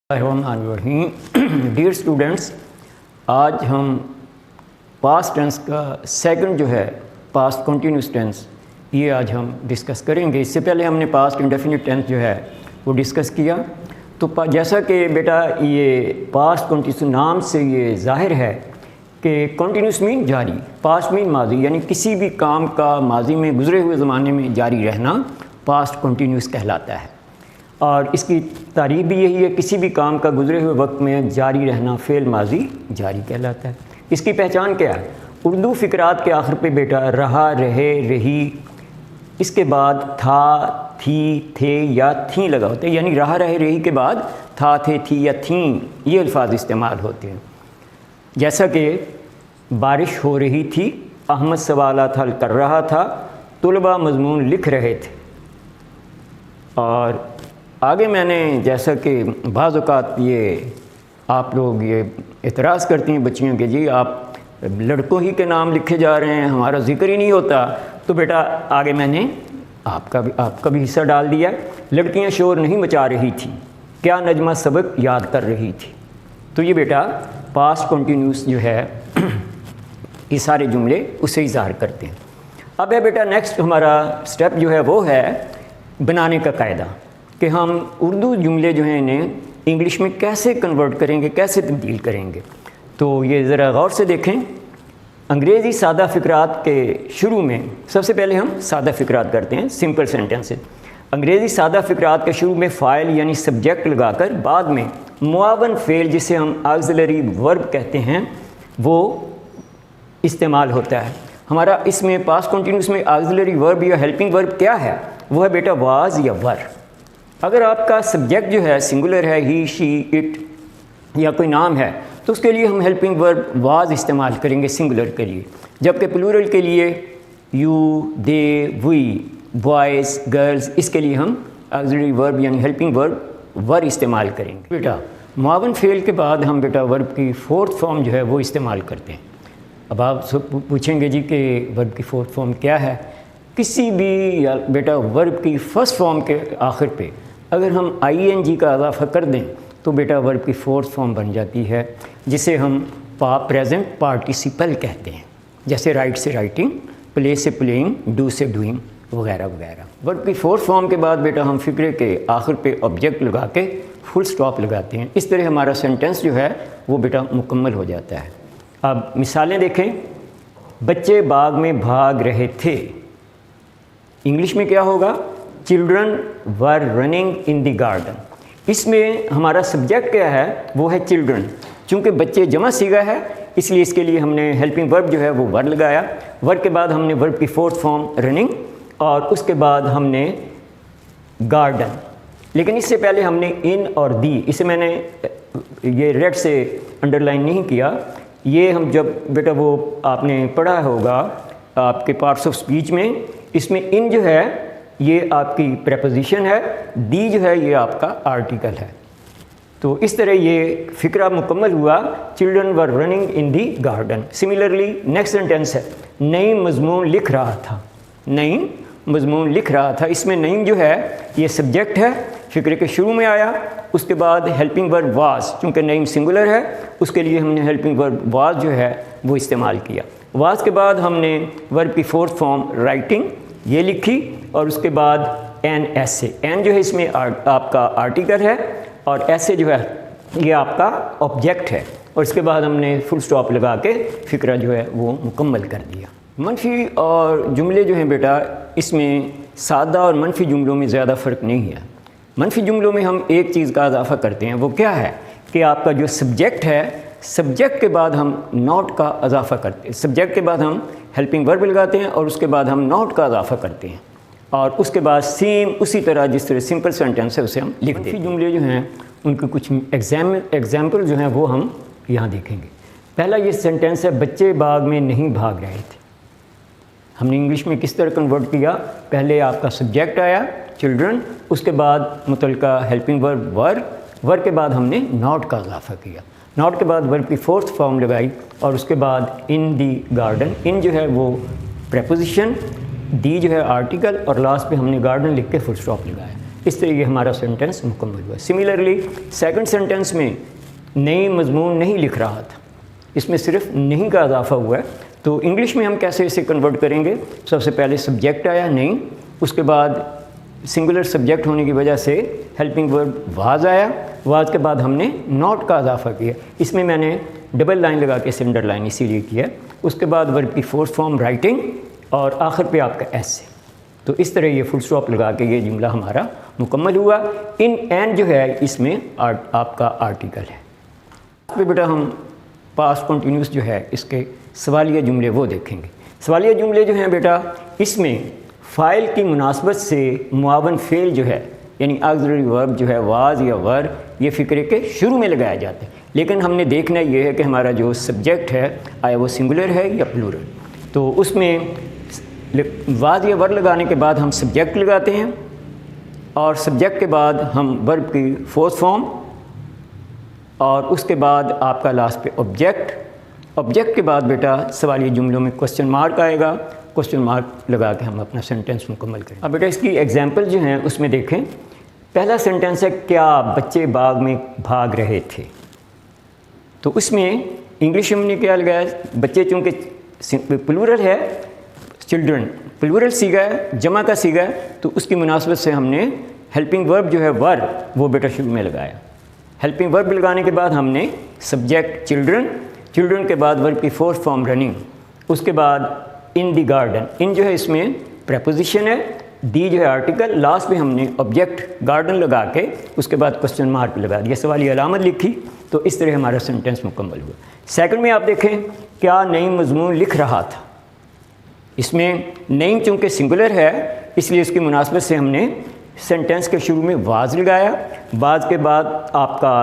Dear students, آج ہم past tense کا سیکنڈ جو ہے پاسٹ کنٹینیوس ٹینس یہ آج ہم ڈسکس کریں گے۔ اس سے پہلے ہم نے پاسٹ انڈیفینٹ ٹینس جو ہے وہ ڈسکس کیا۔ تو جیسا کہ بیٹا یہ پاسٹ کنٹینیوس نام سے یہ ظاہر ہے کہ کنٹینیوس مین جاری، پاسٹ مین ماضی، یعنی کسی بھی کام کا ماضی میں گزرے ہوئے زمانے میں جاری رہنا پاسٹ کنٹینیوس کہلاتا ہے۔ اور اس کی تعریف بھی یہی ہے، کسی بھی کام کا گزرے ہوئے وقت میں جاری رہنا فعل ماضی جاری کہلاتا ہے۔ اس کی پہچان کیا ہے؟ اردو فقرات کے آخر پہ بیٹا رہا، رہے، رہی، اس کے بعد تھا، تھی، تھے یا تھیں لگا ہوتا ہے، یعنی رہا، رہے، رہی کے بعد تھا، تھے، تھی یا تھیں یہ الفاظ استعمال ہوتے ہیں۔ جیسا کہ بارش ہو رہی تھی، احمد سوالات حل کر رہا تھا، طلباء مضمون لکھ رہے تھے۔ اور آگے میں نے جیسا کہ بعض اوقات یہ آپ لوگ یہ اعتراض کرتی ہیں بچیوں کے، جی آپ لڑکوں ہی کے نام لکھے جا رہے ہیں، ہمارا ذکر ہی نہیں ہوتا، تو بیٹا آگے میں نے آپ کا بھی حصہ ڈال دیا۔ لڑکیاں شور نہیں مچا رہی تھیں، کیا نجمہ سبق یاد کر رہی تھی۔ تو یہ بیٹا پاسٹ کنٹینیوس جو ہے یہ سارے جملے اسے اظہار کرتے ہیں۔ اب ہے بیٹا نیکسٹ ہمارا سٹیپ جو ہے وہ ہے بنانے کا قاعدہ، کہ ہم اردو جملے جو ہیں انہیں انگلش میں کیسے کنورٹ کریں گے، کیسے تبدیل کریں گے۔ تو یہ ذرا غور سے دیکھیں۔ انگریزی سادہ فقرات کے شروع میں سب سے پہلے ہم سادہ فقرات کرتے ہیں، سمپل سینٹنس۔ انگریزی سادہ فقرات کے شروع میں فاعل یعنی سبجیکٹ لگا کر بعد میں معاون فعل جسے ہم آگزیلری ورب کہتے ہیں وہ استعمال ہوتا ہے۔ ہمارا اس میں پاسٹ کنٹینیوس میں آگزیلری ورب یا ہیلپنگ ورب کیا ہے؟ وہ ہے بیٹا واز یا ور۔ اگر آپ کا سبجیکٹ جو ہے سنگولر ہے، ہی، شی، اٹ یا کوئی نام ہے، تو اس کے لیے ہم ہیلپنگ ورب واز استعمال کریں گے سنگولر کے لیے، جبکہ پلورل کے لیے you, they, we, boys, girls, اس کے لیے ہم آگزیلری ورب یعنی ہیلپنگ ورب ور استعمال کریں گے۔ بیٹا معاون فعل کے بعد ہم بیٹا ورب کی فورتھ فارم جو ہے وہ استعمال کرتے ہیں۔ اب آپ پوچھیں گے جی کہ ورب کی فورتھ فارم کیا ہے؟ کسی بھی یا بیٹا ورب کی فرسٹ فارم کے آخر پہ اگر ہم آئی این جی کا اضافہ کر دیں تو بیٹا ورب کی فورتھ فارم بن جاتی ہے، جسے ہم پریزنٹ پارٹیسپل کہتے ہیں، جیسے رائٹ سے رائٹنگ، پلے سے پلینگ، ڈو سے ڈوئنگ وغیرہ وغیرہ۔ ورب کی فورتھ فارم کے بعد بیٹا ہم فقرے کے آخر پہ آبجیکٹ لگا کے فل سٹاپ لگاتے ہیں۔ اس طرح ہمارا سینٹنس جو ہے وہ بیٹا مکمل ہو جاتا ہے۔ اب مثالیں دیکھیں۔ بچے باغ میں بھاگ رہے تھے، انگلش میں کیا ہوگا؟ Children were running in the garden. اس میں ہمارا سبجیکٹ کیا ہے؟ وہ ہے چلڈرن۔ چونکہ بچے جمع صیغہ ہے اس لیے اس کے لیے ہم نے ہیلپنگ ورب جو ہے وہ ور لگایا۔ ور کے بعد ہم نے ورب کی فورتھ فارم رننگ اور اس کے بعد ہم نے گارڈن، لیکن اس سے پہلے ہم نے ان اور دی، اسے میں نے یہ ریڈ سے انڈر لائن نہیں کیا۔ یہ ہم جب بیٹا وہ آپ نے پڑھا ہوگا آپ کے پارٹس آف اسپیچ میں، اس میں ان جو ہے یہ آپ کی پریپوزیشن ہے، دی جو ہے یہ آپ کا آرٹیکل ہے۔ تو اس طرح یہ فقرہ مکمل ہوا، children were running in the garden. Similarly next sentence ہے نعیم مضمون لکھ رہا تھا، نعیم مضمون لکھ رہا تھا۔ اس میں نعیم جو ہے یہ سبجیکٹ ہے، فقرے کے شروع میں آیا، اس کے بعد ہیلپنگ ورب واز، چونکہ نعیم سنگولر ہے اس کے لیے ہم نے ہیلپنگ ورب واز جو ہے وہ استعمال کیا۔ واز کے بعد ہم نے ورب کی فورتھ فارم رائٹنگ یہ لکھی اور اس کے بعد این ایسے، این جو ہے اس میں آپ کا آرٹیکل ہے اور ایسے جو ہے یہ آپ کا آبجیکٹ ہے، اور اس کے بعد ہم نے فل سٹاپ لگا کے فقرہ جو ہے وہ مکمل کر دیا۔ منفی اور جملے جو ہیں بیٹا اس میں سادہ اور منفی جملوں میں زیادہ فرق نہیں ہے۔ منفی جملوں میں ہم ایک چیز کا اضافہ کرتے ہیں، وہ کیا ہے کہ آپ کا جو سبجیکٹ ہے، سبجیکٹ کے بعد ہم ناٹ کا اضافہ کرتے ہیں، سبجیکٹ کے بعد ہم ہیلپنگ ورب لگاتے ہیں اور اس کے بعد ہم ناٹ کا اضافہ کرتے ہیں، اور اس کے بعد سیم اسی طرح جس طرح سمپل سینٹینس ہے اسے ہم لکھتے ہیں۔ منفی جملے جو ہیں ان کے کچھ ایگزامپل جو ہیں وہ ہم یہاں دیکھیں گے۔ پہلا یہ سینٹینس ہے بچے باغ میں نہیں بھاگ رہے تھے۔ ہم نے انگلش میں کس طرح کنورٹ کیا؟ پہلے آپ کا سبجیکٹ آیا چلڈرن، اس کے بعد متعلقہ ہیلپنگ ورب ور کے بعد ہم نے ناٹ کا اضافہ کیا، ناٹ کے بعد ورب کی فورتھ فارم لگائی اور اس کے بعد ان دی گارڈن، ان جو ہے وہ پریپوزیشن، دی جو ہے آرٹیکل اور لاسٹ پہ ہم نے گارڈن لکھ کے فل سٹاپ لگایا۔ اس طرح یہ ہمارا سینٹنس مکمل ہوا. سملرلی سیکنڈ سینٹنس میں نئی مضمون نہیں لکھ رہا تھا, اس میں صرف نہیں کا اضافہ ہوا ہے. تو انگلش میں ہم کیسے اسے کنورٹ کریں گے؟ سب سے پہلے سبجیکٹ آیا نہیں, اس کے بعد سنگولر سبجیکٹ ہونے کی وجہ سے ہیلپنگ ورب واز آیا, واز کے بعد ہم نے ناٹ کا اضافہ کیا. اس میں نے ڈبل لائن لگا کے سینڈر لائن اسی لیے کیا. اس کے بعد ورب کی فورتھ فارم رائٹنگ, اور آخر پہ آپ کا ایسے. تو اس طرح یہ فل اسٹاپ لگا کے یہ جملہ ہمارا مکمل ہوا. ان اینڈ جو ہے اس میں آپ کا آرٹیکل ہے. اس پہ بیٹا ہم پاسٹ کنٹینیوس جو ہے اس کے سوالیہ جملے وہ دیکھیں گے. سوالیہ جملے جو ہیں بیٹا اس میں فاعل کی مناسبت سے معاون فعل جو ہے یعنی آگزیلری ورب جو ہے واز یا ور یہ فکرے کے شروع میں لگایا جاتا ہے. لیکن ہم نے دیکھنا یہ ہے کہ ہمارا جو سبجیکٹ ہے آیا وہ سنگولر ہے یا پلورل. تو اس میں واز یا ور لگانے کے بعد ہم سبجیکٹ لگاتے ہیں, اور سبجیکٹ کے بعد ہم ورب کی فورتھ فارم, اور اس کے بعد آپ کا لاسٹ پہ آبجیکٹ. آبجیکٹ کے بعد بیٹا سوالیہ جملوں میں کوسچن مارک آئے گا, کوسچن مارک لگا کے ہم اپنا سینٹینس مکمل کریں. اب بیٹا اس کی ایگزامپل جو ہیں اس میں دیکھیں. پہلا سینٹینس ہے کیا بچے باغ میں بھاگ رہے تھے. تو اس میں انگلش میں کیا لگایا, بچے چونکہ پلورل ہے, چلڈرن پلورل سیگا ہے, جمع کا سیگا ہے, تو اس کی مناسبت سے ہم نے ہیلپنگ ورب جو ہے ور وہ بیٹا شروع میں لگایا. ہیلپنگ ورب لگانے کے بعد ہم نے سبجیکٹ چلڈرن, چلڈرن کے بعد ورب کی فورتھ فارم رننگ, اس کے بعد ان دی گارڈن. ان جو ہے اس میں پریپوزیشن ہے, دی جو ہے آرٹیکل, لاسٹ میں ہم نے آبجیکٹ گارڈن لگا کے اس کے بعد کوسچن مارک لگا دیا, سوالیہ علامت لکھی. تو اس طرح ہمارا سینٹینس مکمل ہوا. سیکنڈ میں آپ دیکھیں کیا نئی مضمون لکھ رہا تھا. اس میں نئی چونکہ سنگولر ہے اس لیے اس کی مناسبت سے ہم نے سینٹینس کے شروع میں واز لگایا. واز کے بعد آپ کا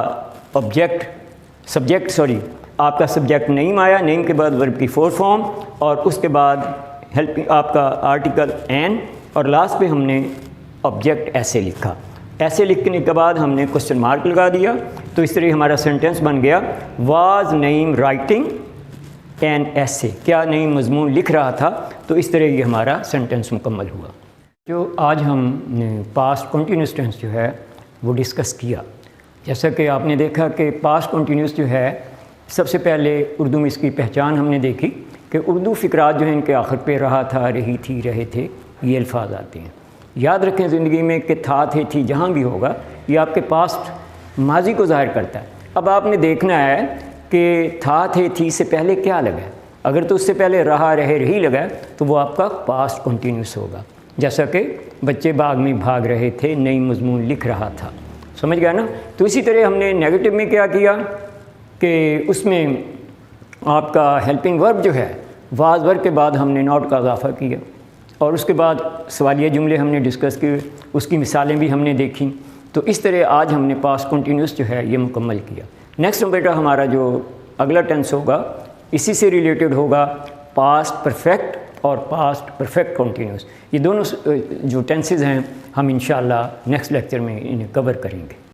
آپ کا سبجیکٹ نیم آیا, نیم کے بعد ورب کی فورتھ فارم, اور اس کے بعد ہیلپنگ آپ کا آرٹیکل این, اور لاسٹ پہ ہم نے آبجیکٹ ایسے لکھا. ایسے لکھنے کے بعد ہم نے کوسچن مارک لگا دیا. تو اس طرح ہمارا سینٹینس بن گیا واز نیم رائٹنگ این ایسے, کیا نئی مضمون لکھ رہا تھا. تو اس طرح یہ ہمارا سینٹینس مکمل ہوا. جو آج ہم نے پاسٹ کنٹینیوس ٹینس جو ہے وہ ڈسکس کیا. جیسا کہ آپ نے دیکھا کہ پاسٹ کنٹینیوس جو ہے سب سے پہلے اردو میں اس کی پہچان ہم نے دیکھی کہ اردو فقرات جو ہیں ان کے آخر پہ رہا تھا, رہی تھی, رہے تھے, یہ الفاظ آتے ہیں. یاد رکھیں زندگی میں کہ تھا, تھے, تھی جہاں بھی ہوگا یہ آپ کے پاسٹ ماضی کو ظاہر کرتا ہے. اب آپ نے دیکھنا ہے کہ تھا, تھے, تھی سے پہلے کیا لگا ہے. اگر تو اس سے پہلے رہا, رہے, رہی لگا ہے تو وہ آپ کا پاسٹ کنٹینیوس ہوگا. جیسا کہ بچے باغ میں بھاگ رہے تھے, نئی مضمون لکھ رہا تھا. سمجھ گیا نا. تو اسی طرح ہم نے نیگیٹو میں کیا کیا کہ اس میں آپ کا ہیلپنگ ورب جو ہے واز ورب کے بعد ہم نے ناٹ کا اضافہ کیا, اور اس کے بعد سوالیہ جملے ہم نے ڈسکس کیے, اس کی مثالیں بھی ہم نے دیکھیں. تو اس طرح آج ہم نے پاسٹ کنٹینیوس جو ہے یہ مکمل کیا. نیکسٹ بیٹا ہمارا جو اگلا ٹینس ہوگا اسی سے ریلیٹڈ ہوگا پاسٹ پرفیکٹ اور پاسٹ پرفیکٹ کنٹینیوس. یہ دونوں جو ٹینسز ہیں ہم انشاءاللہ نیکسٹ لیکچر میں انہیں کور کریں گے.